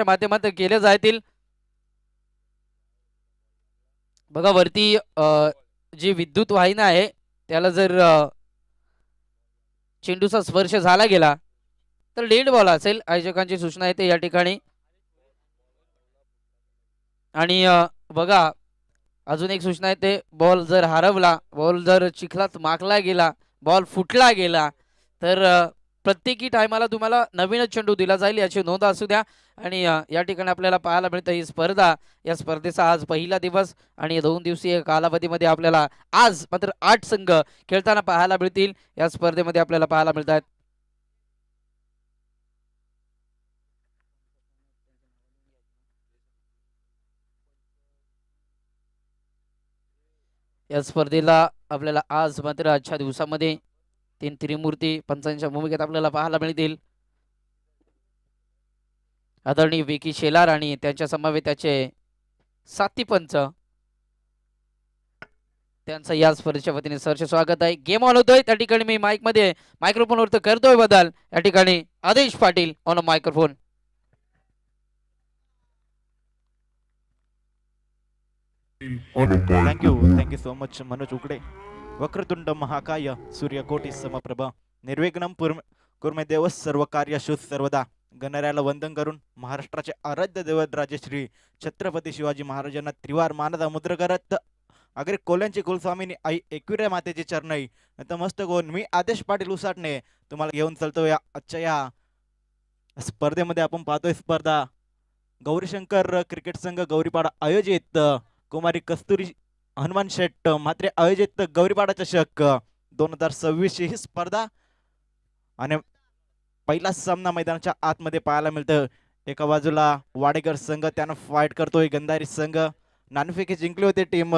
माध्यमातून केले जातील। बघा वरती जी विद्युत वाहिनी आहे त्याला जर चेंडूचा स्पर्श झाला गेला तर डेड बॉल असेल, आयोजकांची सूचना येते या ठिकाणी। आणि बघा अजून एक सूचना येते, बॉल जर हरवला, बॉल जर चिखलात माकला गेला, बॉल फुटला गेला तर प्रत्येकी टायमाला तुम्हाला नवीनच चेंडू दिला जाईल याची नोंद असू द्या। आणि या ठिकाणी आपल्याला पाहायला मिळतं ही स्पर्धा, या स्पर्धेचा आज पहिला दिवस आणि 2 दिवसीय कालावधीमध्ये आपल्याला आज मात्र 8 संघ खेळताना पाहायला मिळतील या स्पर्धेमध्ये आपल्याला पाहायला मिळतात। या स्पर्धेला आपल्याला आज मात्र आजच्या दिवसामध्ये 3 त्रिमूर्ती पंचांच्या भूमिकेत आपल्याला पाहायला मिळतील। आदरणीय विकी शेलार आणि त्यांच्या समवेत त्याचे साथी पंच, त्यांचं या स्पर्धेच्या वतीने सरचे स्वागत आहे। गेम ऑन होतोय त्या ठिकाणी मी माईक मध्ये मायक्रोफोन वर करतोय बदल, या ठिकाणी Adesh Patil on microphone. Thank you so much Manoj Ukade. वक्रतुंड महाकाय सूर्यकोटी समप्रभ निर्विघ्नं कुर्मे देव सर्व कार्य सर्वदा। गणरायाला वंदन करून महाराष्ट्राचे आराध्य दैवत राजे श्री छत्रपती शिवाजी महाराजांना त्रिवार मानदा मुद्र करत अग्रे कोल्यांची कुलस्वामिनी आई एकविरा मातेचे चरणई नतमस्तक होऊन मी आदेश पाटील उसाटणे तुम्हाला घेऊन चलतो या आजच्या या स्पर्धेमध्ये। आपण पाहतोय स्पर्धा गौरीशंकर क्रिकेट संघ गौरीपाडा आयोजित कुमारी कस्तुरी हनुमान शेट मात्रे आयोजित गौरीपाडा चषक 2026 ही स्पर्धा। आणि पहिला सामना मैदानाच्या आतमध्ये पाहायला मिळतं। एका बाजूला वाडेकर संघ त्यानं फाईट करतोय, गंधारी संघ नाणेफेक जिंकले होते टीम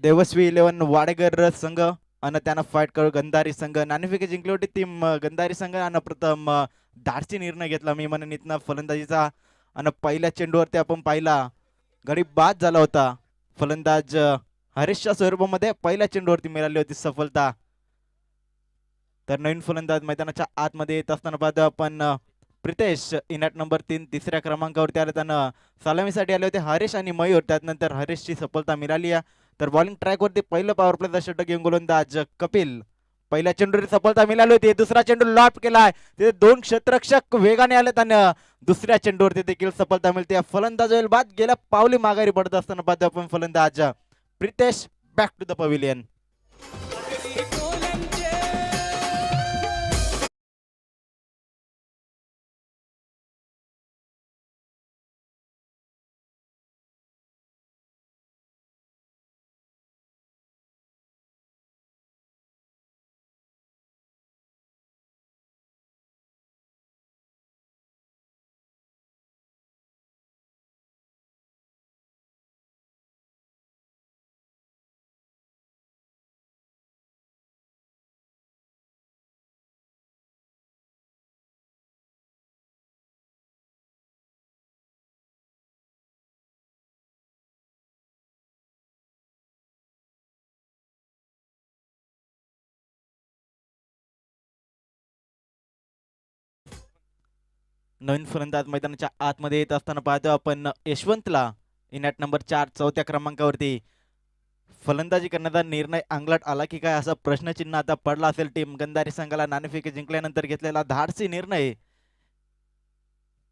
देवस्वी 11 वाडेकर संघ आणि त्यानं फाईट करू गंधारी संघ नाणेफेक जिंकली होती टीम गंधारी संघ आणि प्रथम धाडसी निर्णय घेतला मी म्हणून इथनं फलंदाजीचा। आणि पहिल्या चेंडूवरती आपण पाहिला गडी बाद झाला होता, फलंदाज हरीशच्या स्वरूपामध्ये पहिल्या चेंडूवरती मिळाली होती सफलता। तर नवीन फलंदाज मैदानाच्या आतमध्ये येत असताना पाहतो आपण प्रितेश इनॅट नंबर 3 तिसऱ्या क्रमांकावरती आले, त्यांना सलामीसाठी आले होते हरीश आणि मयूर, त्यानंतर हरीशची सफलता मिळाली आहे। तर बॉलिंग ट्रॅक वरती पहिलं पॉवर प्लेचा षटक घेऊन गोलंदाज कपिल, पहिल्या चेंडूवरती सफलता मिळाली होती, दुसरा चेंडू लॉफ्ट केलाय, तिथे 2 क्षेत्ररक्षक वेगाने आले आणि दुसऱ्या चेंडूवरती देखील सफलता मिळते। फलंदाज होईल बाद, गेल्या पावली माघारी पडत असताना पाहतो आपण फलंदाज Pritesh back to the pavilion. नवीन फलंदाज मैदानाच्या आतमध्ये येत असताना पाहतो आपण यशवंतला इनॅट नंबर 4 चौथ्या क्रमांकावरती फलंदाजी करण्याचा निर्णय अंगलट आला की काय असा प्रश्नचिन्ह आता पडला असेल। टीम गंधारी संघाला नाणेफेक जिंकल्यानंतर घेतलेला धाडसी निर्णय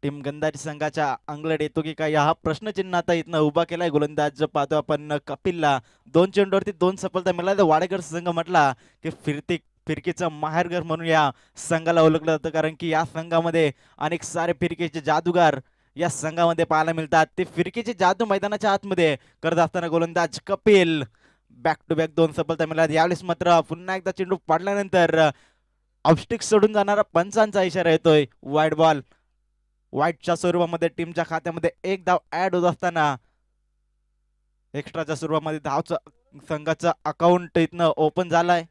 टीम गंधारी संघाच्या अंगलट येतो की काय हा प्रश्नचिन्ह आता इथनं उभा केलाय। गोलंदाज पाहतो आपण कपिलला 2 चेंडूवरती 2 सफलता मिळाल्या। वाडेकर संघ म्हटला की फिरकीचं माहेरघर म्हणून या संघाला ओळखलं जातं, कारण की या संघामध्ये अनेक सारे फिरकीचे जादूगार या संघामध्ये पाहायला मिळतात। ते फिरकीची जादू मैदानाच्या आतमध्ये करत असताना गोलंदाज कपिल बॅक टू बॅक 2 सफलता मिळाल्या। यावेळेस मात्र पुन्हा एकदा चेंडू पडल्यानंतर ऑफस्टिक सोडून जाणारा पंचांचा इशारा येतोय। वाईड बॉल, वाईटच्या स्वरूपामध्ये टीमच्या खात्यामध्ये 1 धाव ऍड होत असताना एक्स्ट्राच्या स्वरूपामध्ये धावचं संघाचं अकाउंट इथनं ओपन झालाय।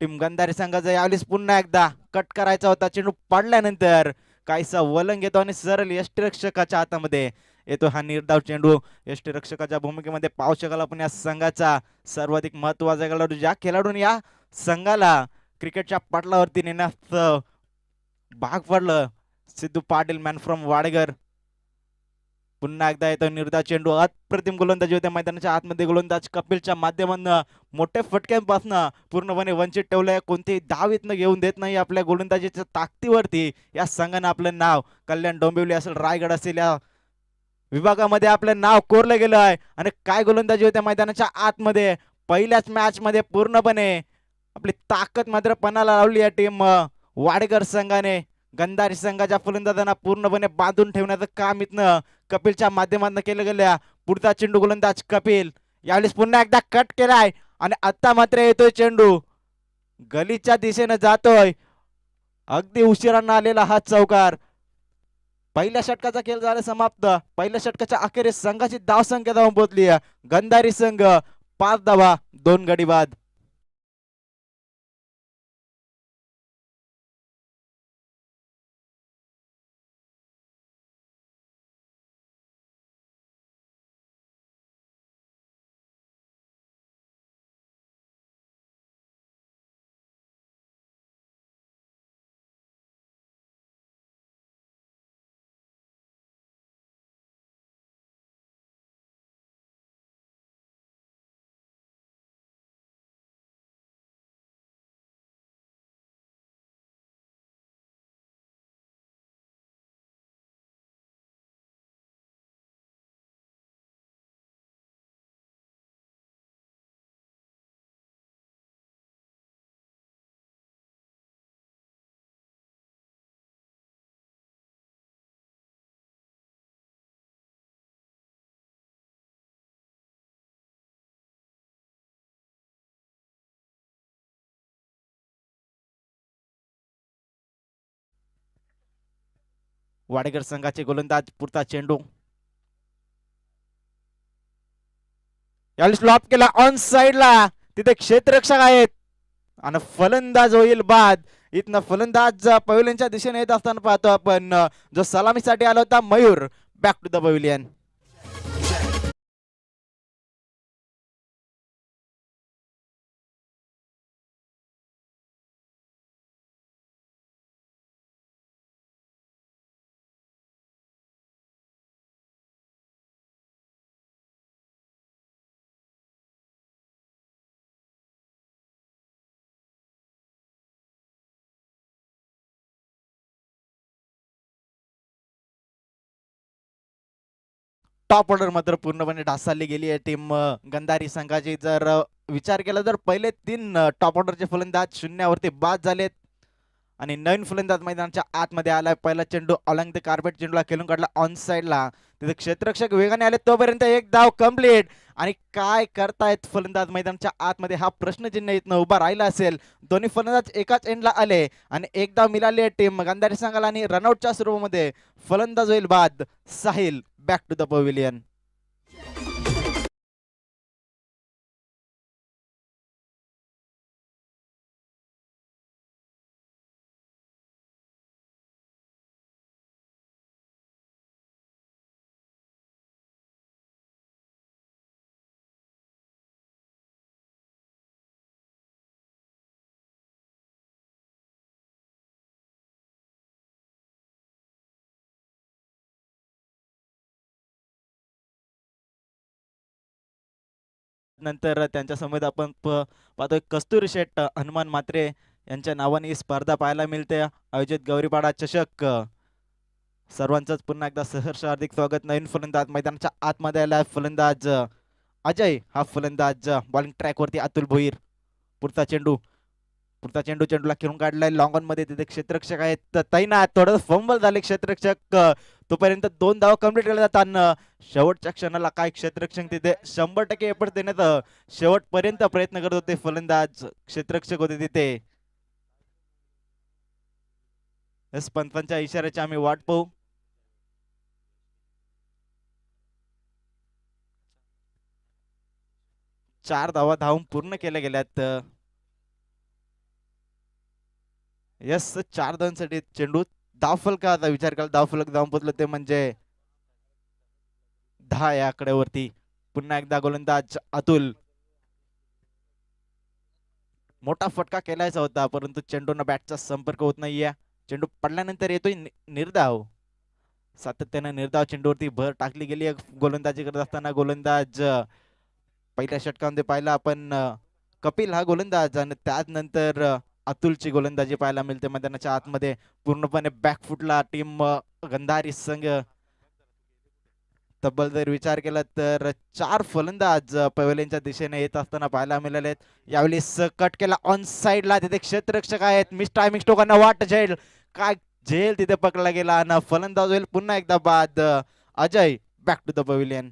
टीम गंधारी संघाचा यावेळेस पुन्हा एकदा कट करायचा होता, चेंडू पडल्यानंतर काहीसा वलंग येतो आणि सरळ यष्टीरक्षकाच्या हातामध्ये येतो हा निर्धाव चेंडू। यष्टीरक्षकाच्या भूमिकेमध्ये पाहू शकाल आपण या संघाचा सर्वाधिक महत्वाचा खेळाडू, ज्या खेळाडूने या संघाला क्रिकेटच्या पटलावरती नेण्यास भाग पडलं सिद्धू पाटील मॅन फ्रॉम वाडगर. पुन्हा एकदा येतो निर्धाव चेंडू. अप्रतिम गोलंदाजी होत्या मैदानाच्या आतमध्ये. गोलंदाज कपिलच्या माध्यमातून मोठ्या फटक्यांपासून पूर्णपणे वंचित ठेवलंय. कोणतेही धाव इथनं घेऊन देत नाही आपल्या गोलंदाजीच्या ताकदीवरती. या संघानं आपलं नाव कल्याण डोंबिवली असेल, रायगड असेल, या विभागामध्ये आपलं नाव कोरलं गेलं आहे. आणि काय गोलंदाजी होत्या मैदानाच्या आतमध्ये. पहिल्याच मॅच मध्ये पूर्णपणे आपली ताकद मात्र पणाला लावली या टीम वाडगर संघाने. गंधारी संघाच्या फलंदाजांना पूर्णपणे बांधून ठेवण्याचं काम इथनं कपिलच्या माध्यमातून केलं गेलं. पुढचा चेंडू गोलंदाज कपिल. यावेळेस पुन्हा एकदा कट केलाय आणि आता मात्र येतोय चेंडू गलीच्या दिशेने जातोय. अगदी उशिरानं आलेला हा चौकार. पहिल्या षटकाचा खेळ झाला समाप्त. पहिल्या षटकाच्या अखेरीस संघाची धावसंख्या धावून पोहोचली. गंधारी संघ 5 धावा 2 गडी बाद. वाडेकर संघाचे गोलंदाज पुरता चेंडू. यावेळेस लॉप केला ऑन साइडला. तिथे क्षेत्ररक्षक आहेत आणि फलंदाज होईल बाद. इथनं फलंदाज पवेलियनच्या दिशेने येत असताना पाहतो आपण. जो सलामीसाठी आला होता Mayur. Back to the pavilion. Top order मात्र पूर्णपणे ढासळली गेली आहे टीम गंधारी संघाची. जर विचार केला तर पहिले 3 टॉप ऑर्डरचे फलंदाज शून्यावरती बाद झालेत आणि नवीन फलंदाज मैदानाच्या आतमध्ये आलाय. पहिला चेंडू अलंग द कार्पेट चेंडूला खेळून काढला ऑन साइडला. तिथे क्षेत्ररक्षक वेगाने आले तोपर्यंत एक धाव कंप्लीट. आणि काय करतायत फलंदाज मैदानाच्या आतमध्ये हा प्रश्नचिन्ह इथनं उभा राहिला असेल. दोन्ही फलंदाज एकाच एंडला आले आणि एक धाव मिळाली आहे टीम गंधारी संघाला. आणि रनआउटच्या स्वरूपामध्ये फलंदाज होईल बाद. Sahil back to the pavilion. नंतर त्यांच्या समोर आपण पाहतोय कस्तुरी शेठ हनुमान मात्रे यांच्या नावाने ही स्पर्धा पाहायला मिळते. आयोजित गौरीपाडा चषक. सर्वांचंच पुन्हा एकदा सहर्ष हार्दिक स्वागत. नवीन फलंदाज मैदानाच्या आतमध्ये आला फलंदाज अजय. हा फलंदाज बॉलिंग ट्रॅक वरती अतुल भोईर. पुढचा चेंडू. चेंडूला खेळून काढलाय लॉंग ऑन मध्ये. तिथे क्षेत्ररक्षक आहेत तैनात. थोडं फंबल झाले क्षेत्ररक्षक. तोपर्यंत 2 धावा कंप्लीट केल्या जातात. शेवटच्या क्षणाला काय क्षेत्ररक्षक तिथे 100% एफर्ट देण्याचा शेवटपर्यंत प्रयत्न करत होते फलंदाज. क्षेत्ररक्षक होते तिथे. एस पंतांच्या इशाऱ्याची आम्ही वाट पाहू. चार धावा धावून पूर्ण केल्या गेल्यात. यस 4 धावांसाठी चेंडू. धावफलकाचा विचार केला धावफलक धावून पोचलं ते म्हणजे 10 या आकड्यावरती. पुन्हा एकदा गोलंदाज अतुल. मोठा फटका केलायचा होता परंतु चेंडूना बॅटचा संपर्क होत नाहीये. चेंडू पडल्यानंतर येतोय निर्धाव. सातत्यानं निर्धाव चेंडूवरती भर टाकली गेली गोलंदाजी करत असताना गोलंदाज पहिल्या षटकामध्ये पाहिला आपण कपिल हा गोलंदाज आणि त्यानंतर अतुलची गोलंदाजी पाहायला मिळते मैदानाच्या आतमध्ये. पूर्णपणे बॅकफुटला टीम गंधारी संघ. तब्बल जर विचार केला तर 4 फलंदाज पवेलियनच्या दिशेने येत असताना पाहायला मिळाले आहेत. यावेळी कट केला ऑन साइडला, तिथे क्षेत्ररक्षक आहेत. मिस टायमिंग स्टोकांना वाट झेल, काय झेल तिथे पकडला गेला आणि फलंदाज होईल पुन्हा एकदा बाद. Ajay back to the pavilion.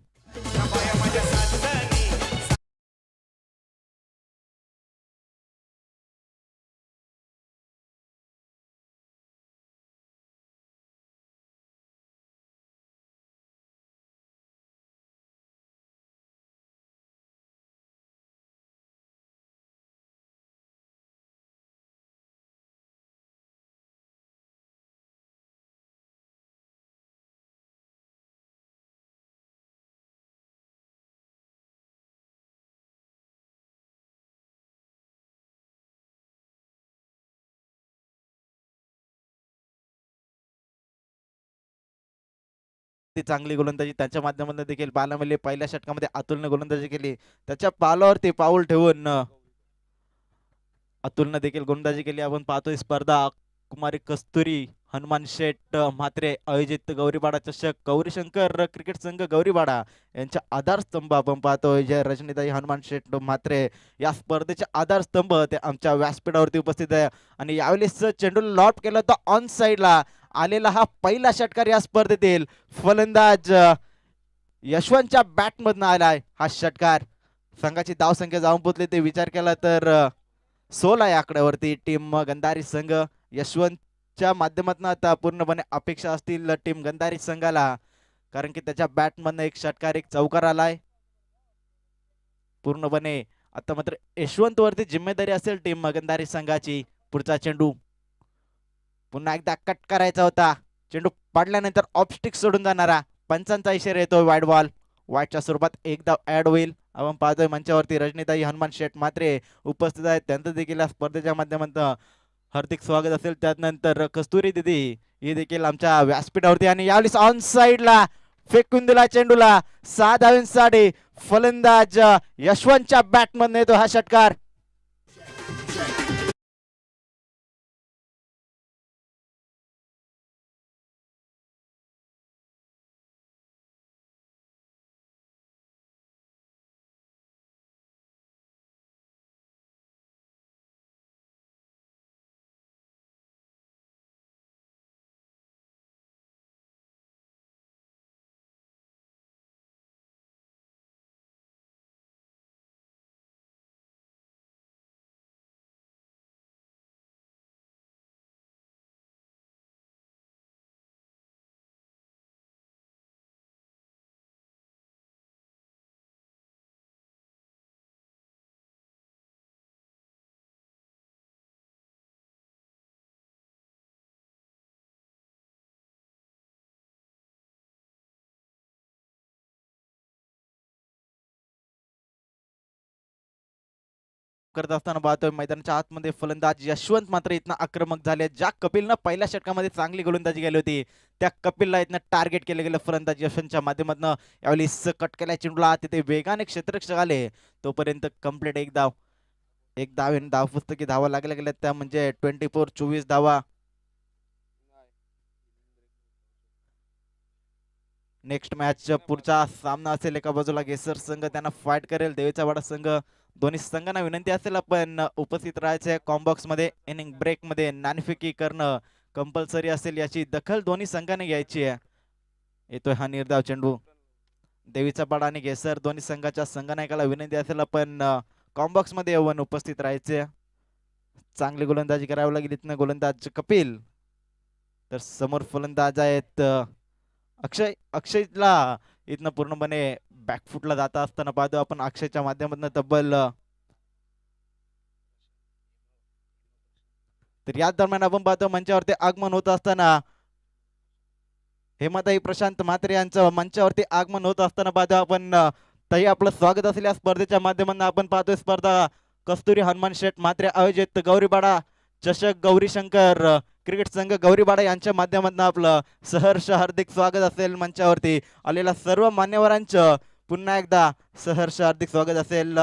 चांगली गोलंदाजी त्याच्या माध्यमातून देखील पाहायला मिळाली. पहिल्या षटकामध्ये अतुलने गोलंदाजी केली, त्याच्या पावलावरती पाऊल ठेवून अतुलने देखील गोलंदाजी केली. आपण पाहतोय स्पर्धा कुमारी कस्तुरी हनुमान शेठ म्हात्रे आयोजित गौरीवाडा चषक गौरीशंकर क्रिकेट संघ गौरीवाडा यांच्या आधारस्तंभ आपण पाहतोय. जय रजनीताई हनुमान शेठ म्हात्रे या स्पर्धेचे आधारस्तंभ ते आमच्या व्यासपीठावरती उपस्थित आहे. आणि यावेळेस चेंडू लॉट केला होता ऑन साइडला आलेला हा पहिला षटकार या स्पर्धेतील. फलंदाज यशवंतच्या बॅटमधून आलाय हा षटकार. संघाची धावसंख्या जाऊन पोहोचली ते विचार केला तर 16 या आकड्यावरती टीम गंधारी संघ. यशवंतच्या माध्यमातून आता पूर्णपणे अपेक्षा असतील टीम गंधारी संघाला, कारण की त्याच्या बॅटमधून एक षटकार एक चौकार आलाय पूर्णपणे. आता मात्र यशवंत वरती जिम्मेदारी असेल टीम गंधारी संघाची. पुढचा चेंडू पुन्हा एकदा कट करायचा होता, चेंडू पडल्यानंतर ऑफस्टिक सोडून जाणारा. पंचांचा इशारा येतोय वाईड बॉल. वाईडच्या स्वरूपात एक धाव ऍड होईल. आपण पाहतोय मंचावरती रजनीताई हनुमान शेठ म्हात्रे उपस्थित आहेत, त्यांचं देखील या स्पर्धेच्या माध्यमातून हार्दिक स्वागत असेल. त्यानंतर कस्तुरी दिदी ही देखील आमच्या व्यासपीठावरती. आणि यावेळेस ऑन साइडला फेकून दिला चेंडूला 6 धावांसाठी. फलंदाज यशवंतच्या बॅटमधून येतो हा षटकार. करत असताना पाहतोय मैदानाच्या आतमध्ये फलंदाज यशवंत मात्र इथनं आक्रमक झाले. ज्या कपिलनं पहिल्या षटकामध्ये चांगली गोलंदाजी केली होती त्या कपिलला इथनं टार्गेट केलं गेलं फलंदाज यशवंतच्या माध्यमातून. यावेळी कट केल्या चेंडूला तिथे वेगाने क्षेत्ररक्षक आले, तोपर्यंत कंप्लीट एक धाव. एक धाव धाव पुस्तकी धावा लागल्या गेल्या त्या म्हणजे 24 धावा. नेक्स्ट मॅच पुढचा सामना असेल एका बाजूला गेसर संघ त्यांना फाईट करेल देवीचा वाडा संघ. दोन्ही संघांना विनंती असेल आपण उपस्थित राहायचे. कॉम्बॉक्स मध्ये इनिंग ब्रेक मध्ये नाणेफेकी करणं कंपल्सरी असेल, याची दखल दोन्ही संघाने घ्यायची आहे. येतोय हा निर्धाव चेंडू. देवीचा पाडा आणि गेसर दोन्ही संघाच्या संघनायकाला विनंती असेल आपण कॉम्बॉक्स मध्ये येऊन उपस्थित राहायचे. चांगली गोलंदाजी करावी लागेल इथनं गोलंदाज कपिल. तर समोर फलंदाज आहेत अक्षय. अक्षयला इथनं पूर्णपणे बॅकफुटला जाता असताना पाहतो आपण अक्षयच्या माध्यमातून तब्बल. तर याच दरम्यान आपण पाहतो मंचावरती आगमन होत असताना हेमाताई प्रशांत म्हात्रे यांचं मंचावरती आगमन होत असताना पाहतो आपण. ताई आपलं स्वागत असेल या स्पर्धेच्या माध्यमातून. आपण पाहतोय स्पर्धा कस्तुरी हनुमान शेठ म्हात्रे आयोजित गौरीवाडा चषक गौरीशंकर क्रिकेट संघ गौरीबाडा यांच्या माध्यमातून आपलं सहर्ष हार्दिक स्वागत असेल. मंचावरती आलेल्या सर्व मान्यवरांचं पुन्हा एकदा सहर्ष हार्दिक स्वागत असेल.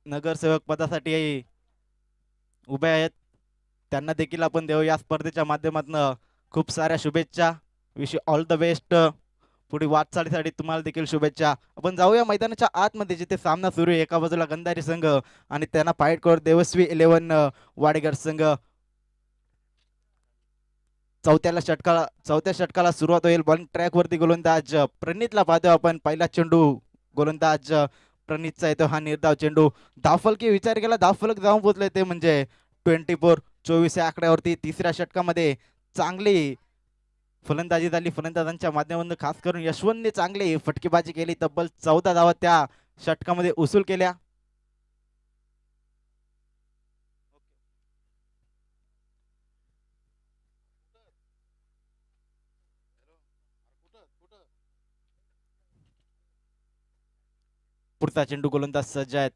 नगरसेवक पदासाठी उभे आहेत, त्यांना देखील आपण देऊ या स्पर्धेच्या माध्यमातून खूप साऱ्या शुभेच्छा. Wish all the best. पुढे वाटचालीसाठी तुम्हाला देखील शुभेच्छा. आपण जाऊया मैदानाच्या आतमध्ये जिथे सामना सुरू आहे. एका बाजूला गंधारी संघ आणि त्यांना फाईट करत देवस्वी 11 वाडेकर संघ. चौथ्या षटकाला सुरुवात होईल. बॉलिंग ट्रॅक वरती गोलंदाज प्रणितला पाहतो आपण. पहिला चेंडू गोलंदाज प्रणितचा येतो. हा निर्धाव चेंडू धावफलकी विचार केला धावफलक जाऊन पोहोचले ते म्हणजे 24 या आकड्यावरती. तिसऱ्या षटकामध्ये चांगली फलंदाजी झाली फलंदाजांच्या माध्यमातून. खास करून यशवंतने चांगली फटकेबाजी केली. तब्बल 14 धावा त्या षटकामध्ये उसूल केल्या. पुढचा चेंडू गोलंदाज सज्ज आहेत.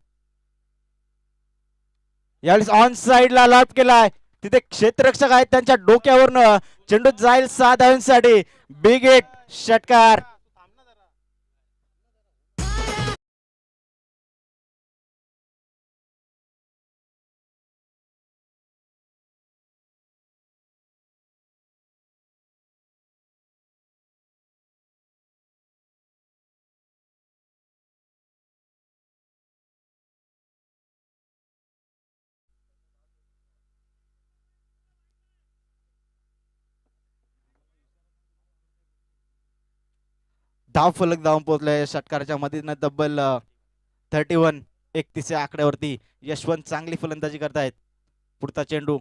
यावेळेस ऑन साइडला लाट केलाय. तिथे क्षेत्ररक्षक आहेत त्यांच्या डोक्यावरनं चेंडू जाईल 6 धावांसाठी. बिग हिट षटकार. धाव फलक जाऊन पोहोचले षटकाराच्या मधीन तब्बल 31 या आकड्यावरती. यशवंत चांगली फलंदाजी करतायत. पुढचा चेंडू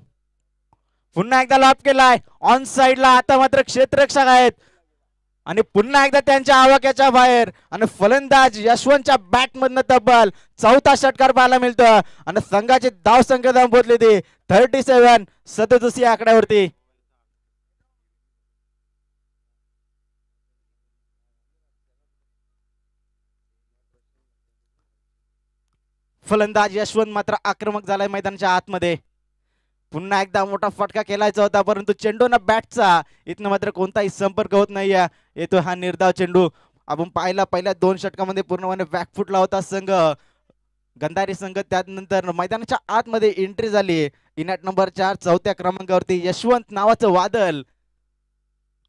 पुन्हा एकदा लॉप केलाय ऑन साइडला. आता मात्र क्षेत्ररक्षक आहेत आणि पुन्हा एकदा त्यांच्या आवाक्याच्या बाहेर आणि फलंदाज यशवंतच्या बॅट मधनं तब्बल चौथा षटकार पाहायला मिळतो आणि संघाची धाव संख्या जाऊन पोहोचली ती 37 या आकड्यावरती. फलंदाज यशवंत मात्र आक्रमक झालाय मैदानाच्या आतमध्ये. पुन्हा एकदा मोठा फटका केलायचा होता परंतु चेंडूना बॅटचा इथनं मात्र कोणताही संपर्क होत नाहीये. येतो हा निर्धाव चेंडू. आपण पाहिला पहिल्या 2 षटकामध्ये पूर्णपणे बॅकफुटला होता संघ गंधारी संघ. त्यानंतर मैदानाच्या आतमध्ये एंट्री झाली. इनॅट नंबर 4 चौथ्या क्रमांकावरती यशवंत नावाचं वादळ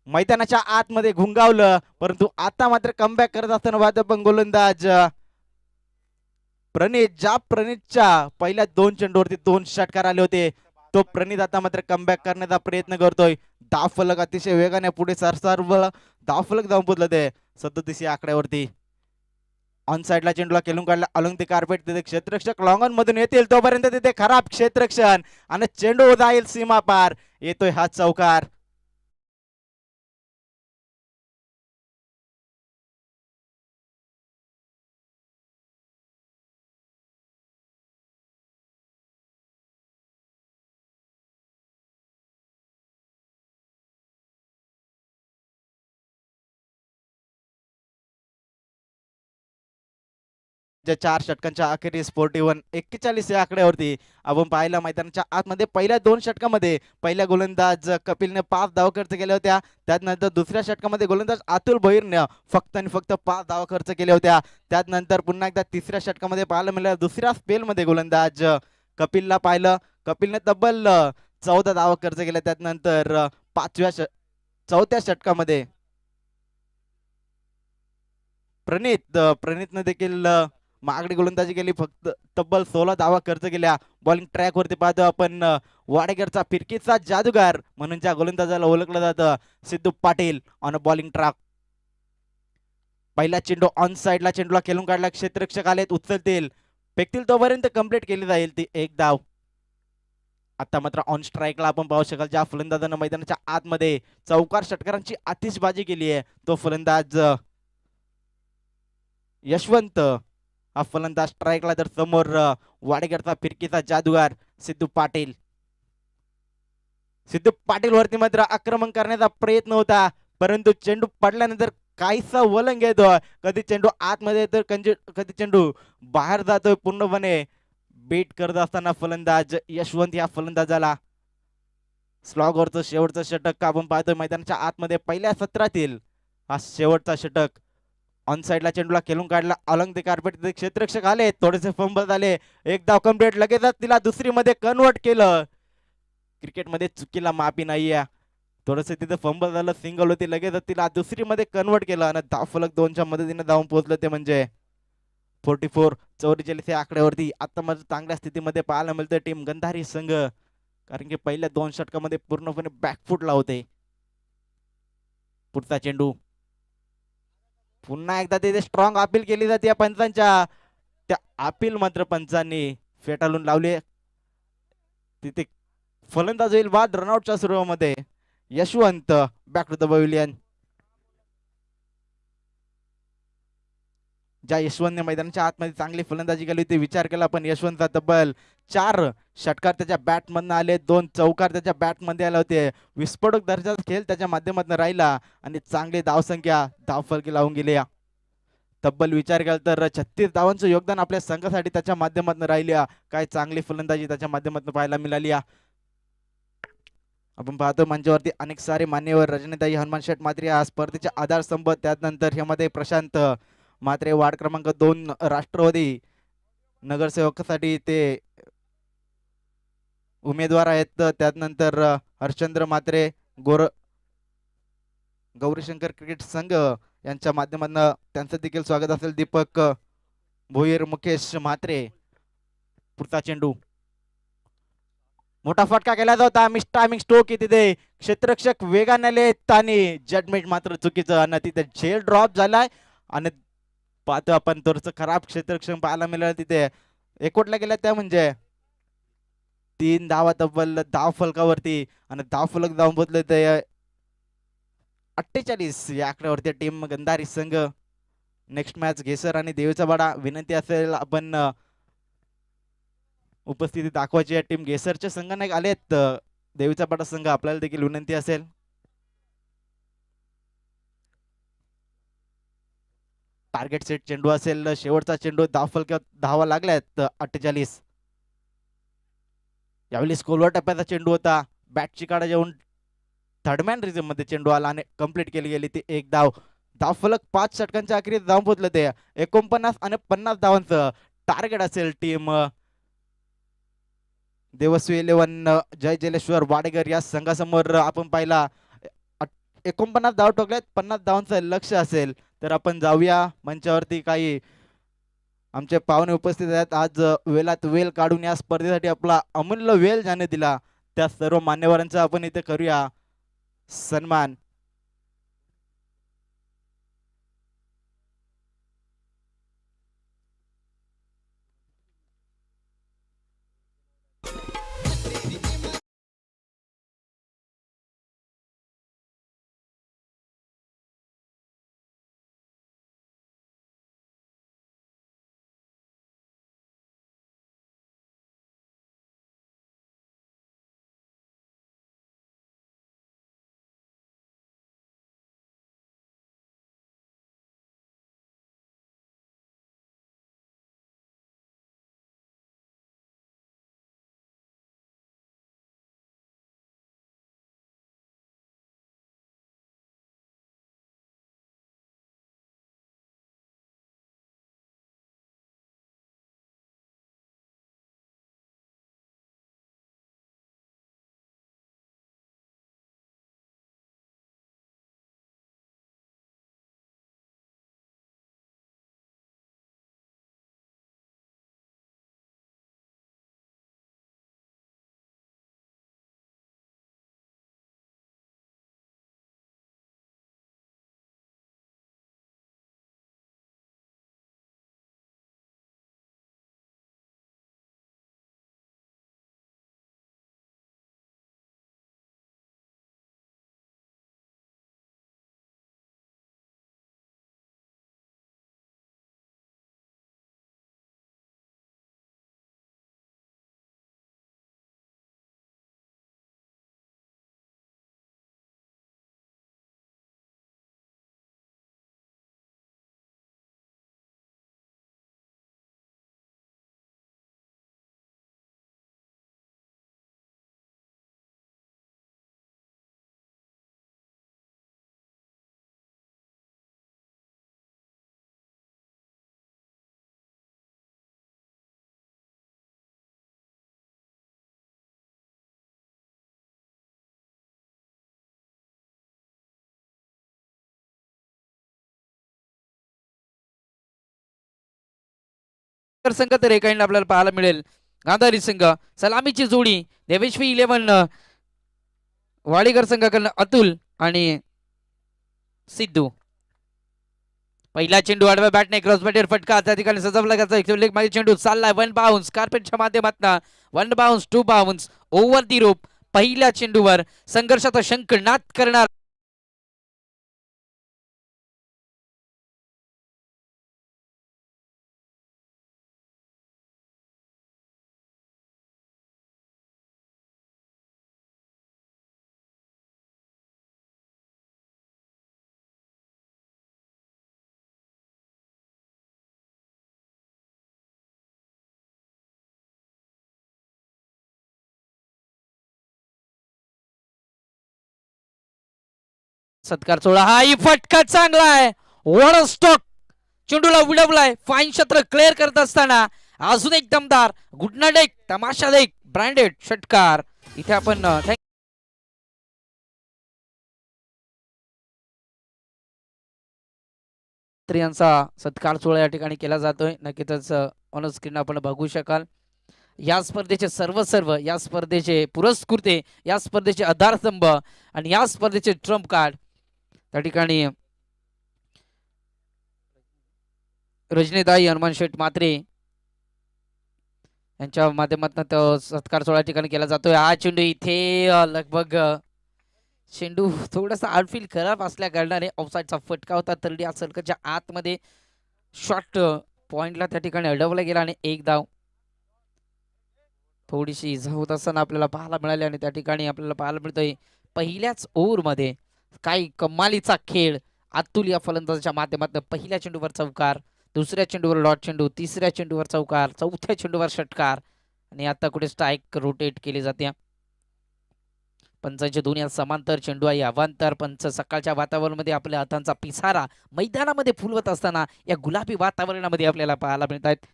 मैदानाच्या आतमध्ये घुंगावलं. परंतु आता मात्र कमबॅक करत असताना वादळ पण गोलंदाज प्रणित. ज्या प्रणितच्या पहिल्या 2 चेंडूवरती 2 षटकार आले होते तो प्रणित आता मात्र कमबॅक करण्याचा प्रयत्न करतोय. धावफलक अतिशय वेगाने पुढे सरसावलं. धावफलक जाऊन पोहोचलं ते 37 या आकड्यावरती. ऑन साइडला चेंडूला खेळून काढला अलंग ते कार्पेट. तिथे क्षेत्ररक्षक लॉंग ऑन मधून येतील तोपर्यंत तिथे खराब क्षेत्ररक्षण आणि चेंडू जाईल सीमा पार. येतोय हा चौकार. चार षटकांच्या अखेरीस 41 या आकड्यावरती आपण पाहिला मैदानाच्या आतमध्ये पहिल्या 2 षटकामध्ये पहिल्या गोलंदाज कपिलने 5 धावा खर्च केल्या होत्या. त्यानंतर दुसऱ्या षटकामध्ये गोलंदाज अतुल भोईरने फक्त आणि फक्त 5 धावा खर्च केल्या होत्या. त्यानंतर पुन्हा एकदा तिसऱ्या षटकामध्ये पाहायला मिळालं. दुसऱ्या स्पेलमध्ये गोलंदाज कपिलला पाहिलं. कपिलने तब्बल 14 धावा खर्च केल्या. त्यानंतर चौथ्या षटकामध्ये प्रणितने देखील मागणी गोलंदाजी केली. फक्त तब्बल 16 धावा खर्च केल्या. बॉलिंग ट्रॅक वरती पाहतो आपण वाडेकरचा फिरकीचा जादूगार म्हणून ज्या गोलंदाजाला ओळखलं जातं Sidhu Patil on bowling track. पहिला चेंडू ऑन साइडला चेंडूला खेळून काढला, क्षेत्ररक्षक आलेत, उचलतील, फेकतील तोपर्यंत कंप्लीट केली जाईल ती एक धाव. आता मात्र ऑन स्ट्राईकला आपण पाहू शकाल ज्या फलंदाजानं मैदानाच्या आतमध्ये चौकार षटकारांची आतिषबाजी केली आहे तो फलंदाज यशवंत. हा फलंदाज स्ट्राईकला तर समोर वाडेकरचा फिरकीचा जादूगार सिद्धू पाटील. सिद्धू पाटील वरती मात्र आक्रमण करण्याचा प्रयत्न होता, परंतु चेंडू पडल्यानंतर काहीसा वलंग येतो, कधी चेंडू आतमध्ये तर कधी चेंडू बाहेर जातोय पूर्णपणे. बीट करत असताना फलंदाज यशवंत या फलंदाजाला स्लॉगवरचं शेवटचं षटक आपण पाहतोय मैदानाच्या आतमध्ये पहिल्या सत्रातील हा शेवटचा षटक. ऑन साइडला चेंडूला खेळून काढला, अलंग ते कार्पेट क्षेत्ररक्षक आले, थोडेसे फंबल झाले, एक धाव कंप्लीट, लगेचच तिला दुसरी मध्ये कन्वर्ट केलं. क्रिकेटमध्ये चुकीला माफी नाहीये, थोडस तिथे फंबल झालं, सिंगल होती, लगेचच तिला दुसरी मध्ये कन्वर्ट केलं आणि धाव फलक 2च्या मदतीने धावून पोहोचलं ते म्हणजे 44 44 या आकड्यावरती. आता मात्र चांगल्या स्थितीमध्ये पाहायला मिळतं टीम गंधारी संघ, कारण की पहिल्या 2 षटकामध्ये पूर्णपणे बॅकफूट लावते. पुढचा चेंडू पुन्हा एकदा तिथे स्ट्रॉंग अपील केली जाते या पंचांच्या, त्या अपील मात्र पंचांनी फेटाळून लावले. तिथे फलंदाज होईल बाद रनआउटच्या सुरुवातीमध्ये. Yashwant back to the pavilion. ज्या यशवंतने मैदानाच्या आतमध्ये चांगली फलंदाजी केली होती, विचार केला, पण यशवंतचा तब्बल 4 षटकार त्याच्या बॅटमधनं आले, 2 चौकार त्याच्या बॅटमध्ये आले होते. विस्फोटक दर्जाचा खेळ त्याच्या माध्यमातून राहिला आणि चांगली धावसंख्या धावफलकी लावून गेली. तब्बल विचार केला तर 36 धावांचं योगदान आपल्या संघासाठी त्याच्या माध्यमातून राहिले. काय चांगली फलंदाजी त्याच्या माध्यमातून पाहायला मिळाली. आपण पाहतो मंचावरती अनेक सारे मान्यवर, रजनीताई हनुमान शेठ मात्रे या स्पर्धेचे आधारस्तंभ, त्यानंतर ह्यामध्ये प्रशांत मात्रे वार्ड क्रमांक 2 राष्ट्रवादी नगरसेवकासाठी ते उमेदवार आहेत. त्यानंतर हरचंद्र मात्रे गौरीशंकर क्रिकेट संघ यांच्या माध्यमातून त्यांचं देखील स्वागत असेल. दीपक भोईर, मुकेश म्हात्रे. पुढचा चेंडू मोठा फटका केला होता, मिस टायमिंग स्ट्रोक तिथे क्षेत्ररक्षक वेगाने आले आणि जजमेंट मात्र चुकीचं आणि तिथे झेल ड्रॉप झालाय आणि पाहतो आपण थोडस खराब क्षेत्ररक्षण पाहायला मिळालं. तिथे एकवटला गेला त्या म्हणजे 3 धावा तब्बल धाव फलकावरती आणि धाव फलक धावून पोहोचले ते 48 या आकड्यावरती टीम गंधारी संघ. नेक्स्ट मॅच घेसर आणि देवीचा बाडा. विनंती असेल आपण उपस्थिती दाखवायची आहे. टीम घेसरचे संघ नाही आलेत, देवीचा बाडा संघ आपल्याला देखील विनंती असेल. टार्गेट सेट चेंडू असेल, शेवटचा चेंडू, धाव फलकात धावा लागल्यात 48. यावेळी स्कोलवर टप्प्याचा चेंडू होता, बॅटची काढा जेवून थर्डमॅन रिझम मध्ये चेंडू आला आणि कंप्लीट केली गेली ती एक धाव. धाव फलक 5 षटकांच्या अखेरीस धावून पोहोचलं ते 49 आणि 50 धावांचं टार्गेट असेल टीम देवस्वी 11 जय जलेश्वर वाडेकर या संघासमोर. आपण पाहिला 49 धाव ठोकल्यात, 50 धावांचं लक्ष असेल. तर आपण जाऊया मंचावरती, काही आमचे पाहुणे उपस्थित आहेत. आज वेलात वेल काढून या स्पर्धेसाठी आपला अमूल्य वेळ ज्याने दिला त्या सर्व मान्यवरांचा आपण इथे करूया सन्मान. संघ तर एका एंड आपल्याला पाहायला मिळेल. गांधारी संघ सलामीची जोडी देवेश्वी 11 वाडीकर संघाकडनं अतुल आणि सिद्धू. पहिला चेंडू आडव्या बॅटने क्रॉस बॅटर फटका त्या ठिकाणी सजवला गेला. लेग मागे चेंडू चाललाय वन बाउन्स कार्पेटच्या माध्यमातून one bounce two bounce over the rope. पहिल्या चेंडूवर संघर्षाचा शंखनाद करणार सत्कार सोहळा. हा फटका चांगला आहे. वॉटर स्टॉक चेंडूला उडवलाय. फाईन क्षेत्र क्लिअर करत असताना अजून एक दमदार गुडनाईट एक तमाशा एक ब्रँडेड षटकार इथे आपण यांचा सत्कार सोहळा या ठिकाणी केला जातोय. नक्कीच ऑन स्क्रीन आपण बघू शकाल. या स्पर्धेचे सर्व या स्पर्धेचे पुरस्कृते या स्पर्धेचे आधारस्तंभ आणि या स्पर्धेचे ट्रम्प कार्ड त्या ठिकाणी रजनीताई हनुमान शेठ म्हात्रे यांच्या माध्यमातून सत्कार सोहळा ठिकाणी केला जातोय. हा चेंडू इथे लगभग चेंडू थोडासा आउटफील्ड खराब असल्या कारणाने ऑफसाईडचा फटका होता. तरडी सर्कलच्या आतमध्ये शॉट पॉइंटला त्या ठिकाणी अडवला गेला आणि एक धाव. थोडीशी इजा होत असताना आपल्याला पाहायला मिळाली आणि त्या ठिकाणी आपल्याला पाहायला मिळतोय पहिल्याच ओव्हरमध्ये काही कमालीचा खेळ. अतुल या फलंदाजाच्या माध्यमातून पहिल्या चेंडूवर चौकार, दुसऱ्या चेंडूवर डॉट चेंडू, तिसऱ्या चेंडूवर चौकार, चौथ्या चेंडूवर षटकार आणि आता कुठे स्ट्राईक रोटेट केली जाते. पंचांच्या दोन्ही समांतर चेंडू आहे. अवांतर पंच सकाळच्या वातावरणामध्ये आपल्या हातांचा पिसारा मैदानामध्ये फुलवत असताना या गुलाबी वातावरणामध्ये आपल्याला पाहायला मिळत आहेत.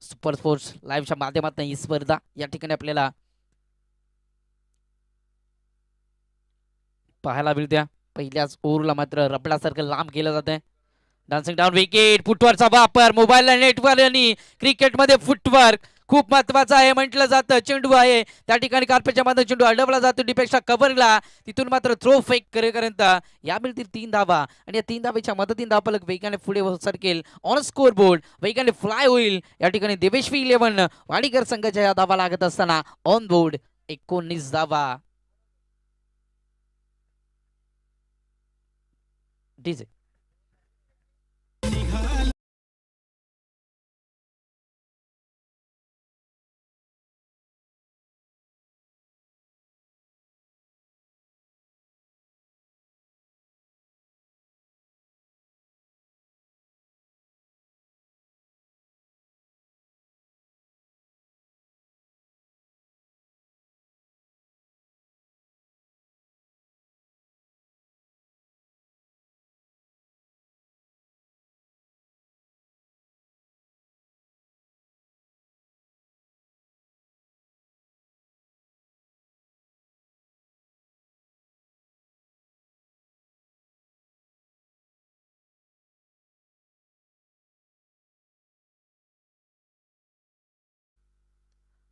सुपर स्पोर्ट्स लाईव्हच्या माध्यमातून ही स्पर्धा या ठिकाणी आपल्याला पाहायला मिळत्या. पहिल्याच ओव्हरला मात्र रबडासारखं लांब केलं जातंय. डान्सिंग डाऊन विकेट फुटवर्कचा वापर मोबाईल नेटवर्क आणि क्रिकेटमध्ये फुटवर्क खूप महत्वाचा आहे म्हटलं जातं. चेंडू आहे त्या ठिकाणी कार्पेटच्या मध्ये चेंडू अडवला जातो डिपेक्षा कव्हरला. तिथून मात्र थ्रो फेक करेपर्यंत या मिळतील 3 धावा आणि या 3 धावेच्या मदतीने धावफलक वेगाने पुढे सरकेल. ऑन स्कोर बोर्ड वेगाने फ्लाय होईल. या ठिकाणी देवेश्वी 11 वाडीकर संघाच्या या धावा लागत असताना ऑन बोर्ड 19 धावा. डीजे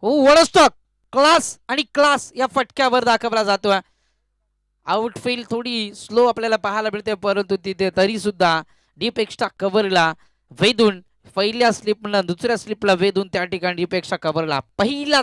हो वडस्टॉक क्लास आणि क्लास या फटक्यावर दाखवला जातोय. आउटफील्ड थोडी स्लो आपल्याला पाहायला मिळते परंतु तिथे तरी सुद्धा डीप एक्स्ट्रा कव्हरला वेधून पहिल्या स्लिपनं दुसऱ्या स्लिपला वेधून त्या ठिकाणी डीप एक्स्ट्रा कव्हरला पहिला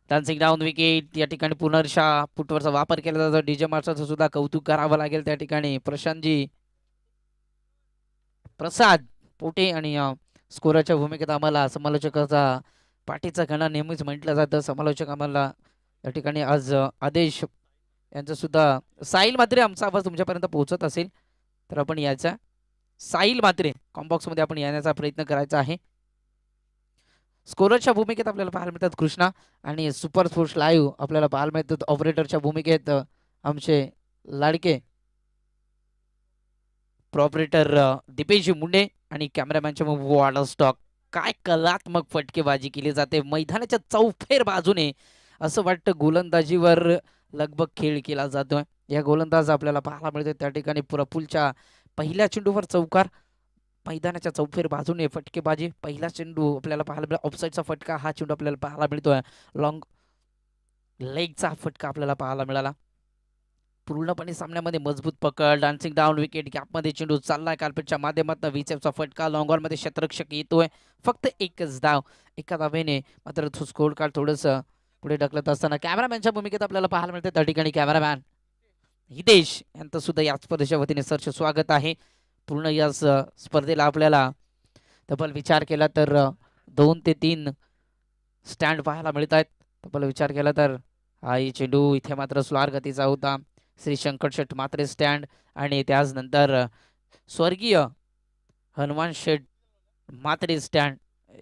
डान्सिंग डाऊन विकेट. या ठिकाणी पुनर्शा फुटवरचा वापर केला जातो. डीजे मार्शलचं सुद्धा कौतुक करावं लागेल त्या ठिकाणी प्रशांतजी प्रसाद पोटे आणि स्कोरच्या भूमिकेत आम्हाला समालोचकाचा पाठीचा कणा नेहमीच म्हटलं जातं. समालोचक आम्हाला या ठिकाणी आज आदेश यांचं सुद्धा साहिल मात्रे आमचा आवाज तुमच्यापर्यंत पोहोचत असेल तर आपण याचा साहिल मात्रे कॉम्बॉक्समध्ये आपण येण्याचा प्रयत्न करायचा आहे. स्कोररच्या भूमिकेत आपल्याला पाहायला मिळतात कृष्णा आणि सुपर स्पोर्ट्स लाईव्ह आपल्याला पाहायला मिळतात ऑपरेटरच्या भूमिकेत आमचे लाडके प्रॉपरेटर दिपेश मुंडे आणि कॅमेरामॅनच्या वॉटर स्टॉक. काय कलात्मक फटकेबाजी केली जाते मैदानाच्या चौफेर बाजूने. असं वाटतं गोलंदाजीवर लगबग खेळ केला जातोय. या गोलंदाज आपल्याला पाहायला मिळते त्या ठिकाणी प्रफुलच्या पहिल्या चेंडूवर चौकार. मैदानाच्या चौफेर बाजूने फटकेबाजी. पहिला चेंडू आपल्याला पाहायला मिळतो ऑफसाईडचा फटका. हा चेंडू आपल्याला पाहायला मिळतोय लॉंग लेगचा फटका आपल्याला पाहायला मिळाला. पूर्णपणे सामन्यामध्ये मजबूत पकड. डान्सिंग डाऊन विकेट गॅपमध्ये चेंडू चाललाय कार्पेटच्या माध्यमातून. विचेपचा फटका. लॉंग ऑन मध्ये शतरक्षक येतोय. फक्त एकच धाव. एका धावेने मात्र स्कोर कार्ड थोडंसं पुढे ढकलत असताना कॅमेरामॅनच्या भूमिकेत आपल्याला पाहायला मिळते त्या ठिकाणी कॅमेरामॅन हितेश यांचं सुद्धा या स्पर्धेच्या वतीने सरचे स्वागत आहे. पूर्ण या स्पर्धेला आपल्याला तब्बल विचार केला तर 2 ते 3 स्टँड पाहायला मिळत आहेत. तब्बल विचार केला तर हा चेंडू इथे मात्र स्लोअर गतीचा होता. श्री शंकर शेठ मात्रे स्टँड आणि त्याचनंतर स्वर्गीय हनुमान शेठ मात्रे स्टँड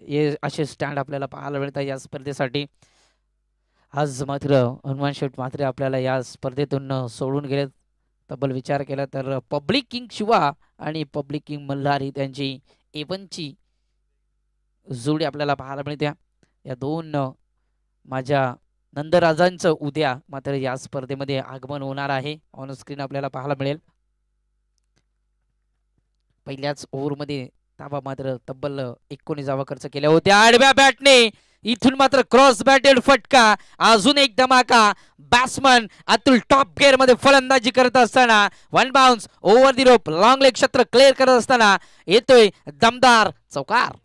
हे असे स्टँड आपल्याला पाहायला मिळतात या स्पर्धेसाठी. आज मात्र हनुमान शेठ मात्रे आपल्याला या स्पर्धेतून सोडून गेले. तब्बल विचार केला तर पब्लिक किंग शिवा आणि पब्लिक किंग मल्हारी त्यांची एवनची जोडी आपल्याला पाहायला मिळते. या दोन माझ्या नंदराजांचं उद्या मात्र या स्पर्धेमध्ये आगमन होणार आहे. ऑन स्क्रीन आपल्याला पाहायला मिळेल. पहिल्याच ओव्हरमध्ये धावा मात्र तब्बल 19 धावा खर्च केल्या होत्या. आडव्या बॅटने इथून मात्र क्रॉस बॅटेड फटका. अजून एक धमाका. बॅट्समन अतुल टॉप गिअर मध्ये फलंदाजी करत असताना one bounce over the rope long leg क्षेत्र क्लिअर करत असताना येतोय दमदार चौकार.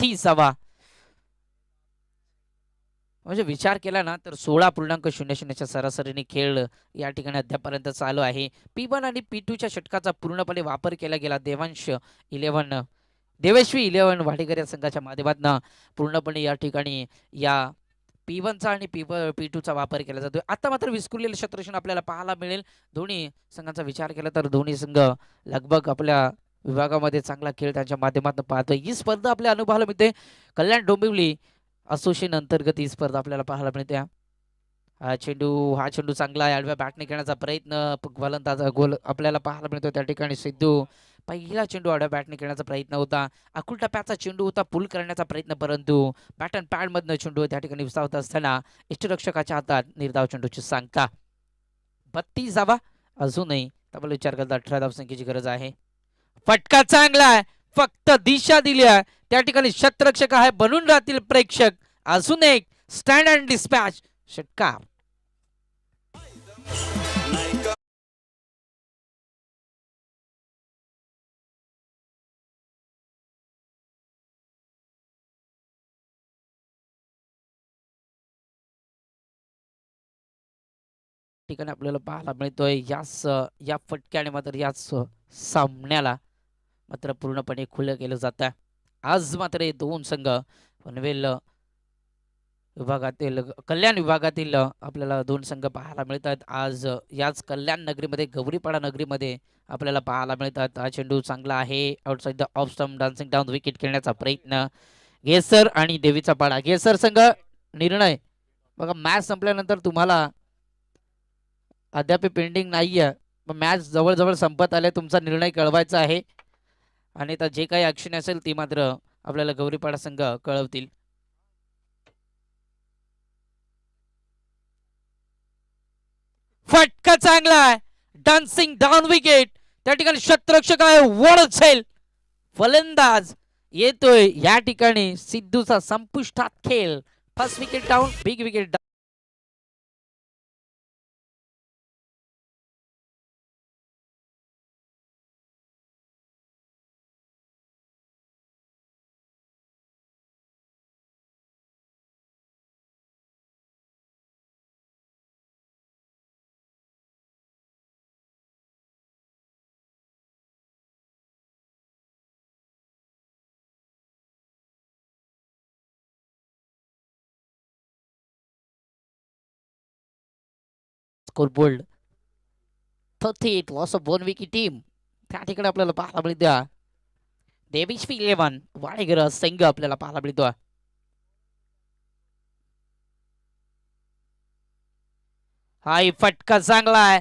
तीसावा म्हणजे विचार केला ना तर 16.00च्या सरासरीने खेळ या ठिकाणी अद्यापर्यंत चालू आहे. P1 आणि P2च्या षटकाचा पूर्णपणे वापर केला गेला. देवेश्वी 11 वाडेकर या संघाच्या माध्यमातून पूर्णपणे या ठिकाणी या P1चा आणि P2चा वापर केला जातोय. आता मात्र विस्कुरलेलं क्षेत्ररक्षण आपल्याला पाहायला मिळेल. दोन्ही संघांचा विचार केला तर दोन्ही संघ लगभग आपल्या विभागामध्ये चांगला खेळ त्यांच्या माध्यमातून पाहतोय. ही स्पर्धा आपल्या अनुभवाला मिळते. कल्याण डोंबिवली असोसिएशन अंतर्गत ही स्पर्धा आपल्याला पाहायला मिळते. हा चेंडू चांगला आहे. आडव्या बॅटने खेळण्याचा प्रयत्न गोलंदाज गोल आपल्याला पाहायला मिळतो त्या ठिकाणी. सिद्धू पहिला चेंडू आडव्या बॅटने खेळण्याचा प्रयत्न होता. अकुल टप्प्याचा चेंडू होता पुल करण्याचा प्रयत्न, परंतु बॅट अँड पॅड मधनं चेंडू त्या ठिकाणी विसावत असताना इष्टरक्षकाच्या हातात निर्धाव चेंडूची सांगता. 32 धावा अजूनही तब्बल विचार करता 18 धावसंख्येची गरज आहे. फटका चांगला आहे. फक्त दिशा दिली आहे त्या ठिकाणी. शतरक्षक आहे बनून राहतील प्रेक्षक. अजून एक स्टँड अँड डिस्पॅच षटकार. ठिकाणी आपल्याला पाहायला मिळतोय या फटक्याने मात्र याच सामन्याला मात्र पूर्णपणे खुलं केलं जातं. आज मात्र हे दोन संघ पनवेल विभागातील कल्याण विभागातील आपल्याला दोन संघ पाहायला मिळतात. आज याच कल्याण नगरीमध्ये गौरीपाडा नगरीमध्ये आपल्याला पाहायला मिळतात. हा चेंडू चांगला आहे. Outside the off stump dancing down wicket खेळण्याचा प्रयत्न. गेसर आणि देवीचा पाडा. गेसर संघ निर्णय बघा मॅच संपल्यानंतर तुम्हाला अद्याप पेंडिंग नाहीये. मॅच जवळजवळ संपत आले. तुमचा निर्णय कळवायचा आहे आणि आता जे काही ऍक्शन असेल ती मात्र आपल्याला गौरीपाडा संघ कळवतील. फटका चांगला आहे. डान्सिंग डाऊन विकेट त्या ठिकाणी. शतरक्षक आहे वडसेल. फलंदाज येतोय या ठिकाणी. सिद्धूचा संपुष्टात खेळ. First wicket down. Big wicket score bowled 38 loss of 1 wicket team त्या ठिकाणी आपल्याला पाहायला मिळत्या डेव्हिस 11 वाडेगर संघ आपल्याला पाहायला मिळतो. हाय फटका चांगला आहे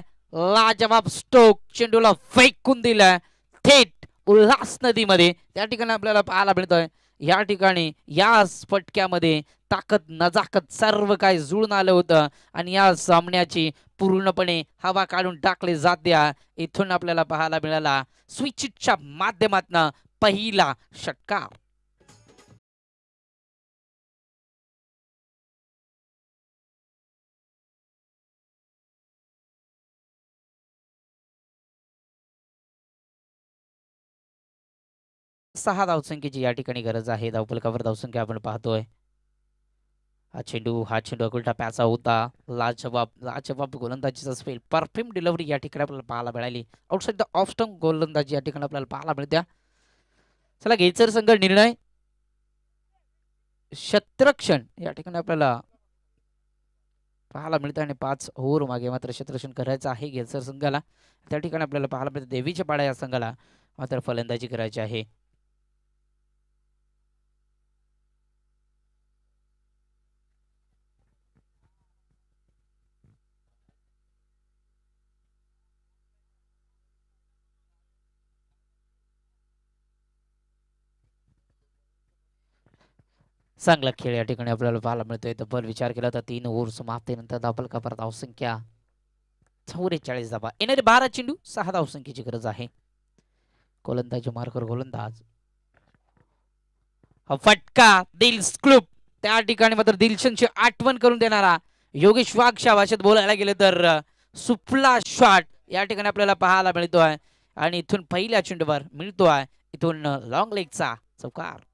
लाजवाब स्टोक चेंडूला फेकून दिलाय थेट उल्हास नदीमध्ये त्या ठिकाणी आपल्याला पाहायला मिळतोय. या ठिकाणी या फटक्यामध्ये ताकद नजाकत सर्व काही जुळून आलं होतं आणि या सामन्याची पूर्णपणे हवा काढून टाकले जात्या. इथून आपल्याला पाहायला मिळाला स्विचच्या माध्यमातून पहिला षटकार. सहा धावसंख्येची या ठिकाणी गरज आहे. धावफलकावर धावसंख्या आपण पाहतोय. हा चेंडू अकुलटा प्याचा होता. लाजवाब गोलंदाजीचा स्पेल परफेक्ट डिलिव्हरी या ठिकाणी आपल्याला पाहायला मिळाली. आउटसाइड द ऑफ स्टंप गोलंदाजी या ठिकाणी आपल्याला पाहायला मिळत्या. चला घेचर संघ निर्णय क्षेत्ररक्षण या ठिकाणी आपल्याला पाहायला मिळतं आणि 5 ओव्हर मागे मात्र क्षेत्ररक्षण करायचं आहे घेचर संघाला. त्या ठिकाणी आपल्याला पाहायला मिळतं देवीच्या पाड्या या संघाला मात्र फलंदाजी करायची आहे. चांगला खेळ या ठिकाणी आपल्याला पाहायला मिळतोय. तब्बल विचार केला तर 3 ओव्हर समाप्तीनंतर धावफलकावर धावसंख्या 44 धावा. येणारे 12 चेंडू 6 धावसंख्येची गरज आहे. गोलंदाजी मार्कर गोलंदाज फटका दिल स्क्लूप त्या ठिकाणी मात्र दिलशनची आठवण करून देणारा योगेश वाघच्या भाषेत बोलायला गेले तर सुपला शॉट या ठिकाणी आपल्याला पाहायला मिळतोय आणि इथून पहिल्या चेंडूवर मिळतोय इथून लॉंग लेगचा चौकार.